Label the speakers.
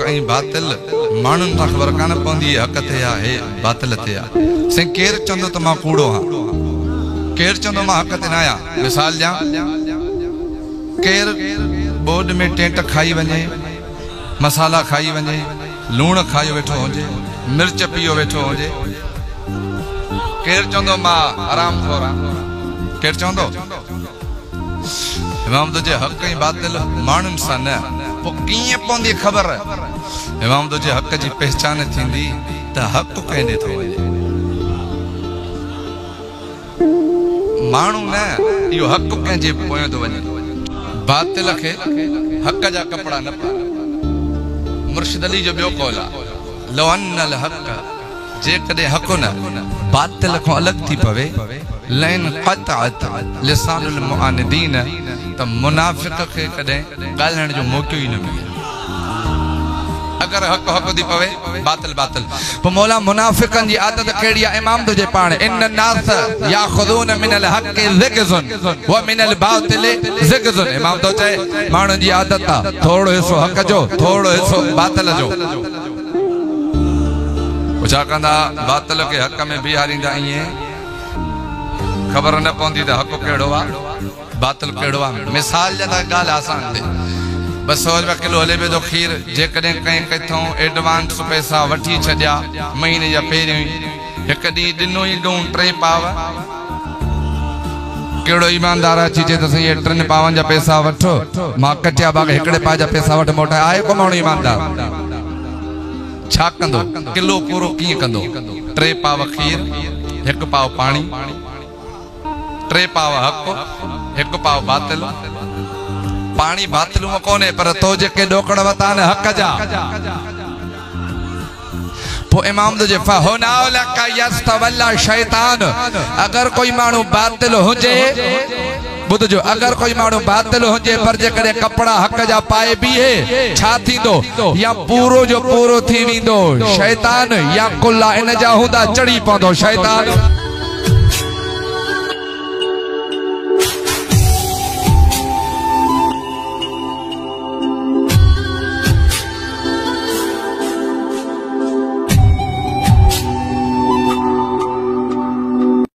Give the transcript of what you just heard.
Speaker 1: ऐं बातिल माण्हुनि सां ख़बर कान पवंदी हक़ ते आ हे बातिल ते आ। साईं केरु चवंदो त मां कूड़ो आहियां, केरु चवंदो मां हक़ ते न आहियां। मिसाल ॾियां, केरु बोड में टेंट खाई वञे, मसाला खाई वञे, लूण खाई वेठो हुजे, मिर्च पियो वेठो हुजे, केरु चवंदो मां आराम खोर आहियां, केरु चवंदो? इमाम तुझे हक़ ऐं बातिल माण्हुनि सां न, पोइ कीअं पवंदी ख़बर? इमाम तुझे हक़ जी पहचान थींदी त हक़ कंहिं थो वञे, माण्हू न, इहो हक़ कंहिंजे पोयां थो वञे। बातिल खे हक़ जा कपड़ा न पाए। मुर्शिद अली जो ॿियो कौल आहे, लो अन्नल हक़, जेकॾहिं हक़ न बातिल खां अलॻि थी पवे, लैन क़तअत लिसानुल मुआनिदीन, त मुनाफ़िक़ खे कॾहिं ॻाल्हाइण जो मौक़ो ई न मिले। अगर हक़ हक़ थी पवे, बातिल बातिल। पोइ मौला मुनाफ़िक़नि जी आदत कहिड़ी आहे? इमाम तुझे पाण इन नास याख़ुदून मिनल हक़ ज़िगज़ुन व मिनल बातिल ज़िगज़ुन। इमाम तो चए माण्हुनि जी आदत आहे थोरो हिसो हक़ जो, थोरो हिसो बातिल जो। छा कंदा? बातिल खे हक़ में बीहारींदा, ईअं ख़बर न पवंदी त हक़ कहिड़ो आहे, बातिल कहिड़ो आहे। मिसाल जा त ॻाल्हि आसान थिए, 200 रुपया किलो हले पियो थो खीर, जेकॾहिं कंहिं किथां एडवांस पैसा वठी छॾिया महीने जा पहिरियों ई, हिकु ॾींहुं ॾिनो ई ॾूं 3 पाव, कहिड़ो ईमानदार अची चए त साईं 3 पावनि जा पैसा वठो, मां कटिया बाग़ 1 पाव जा पैसा वठ मोटाए। आहे को माण्हू ईमानदार? छा कंदो? किलो पूरो कीअं कंदो? 3 पाव खीर, 1 पाव पाणी, 3 पाव हक़, 1 पाव बातिल। पानी बातिल में कोने, पर तो जेके डोकड़ वता न हक़ जा। पो इमाम तुझे फहुनाउलका यस्तवल्ला शैतान, अगर कोई माण्हू बातिल हुजे, बुध जो, अगर कोई माण्हू बातिल हुजे पर जेकॾहिं कपड़ा हक़ जा पाए बीहे, छा थींदो? या पूरो जो पूरो थी वेंदो शैतान, या कुल्ला इन जा हूंदा चढ़ी पवंदो शैतान।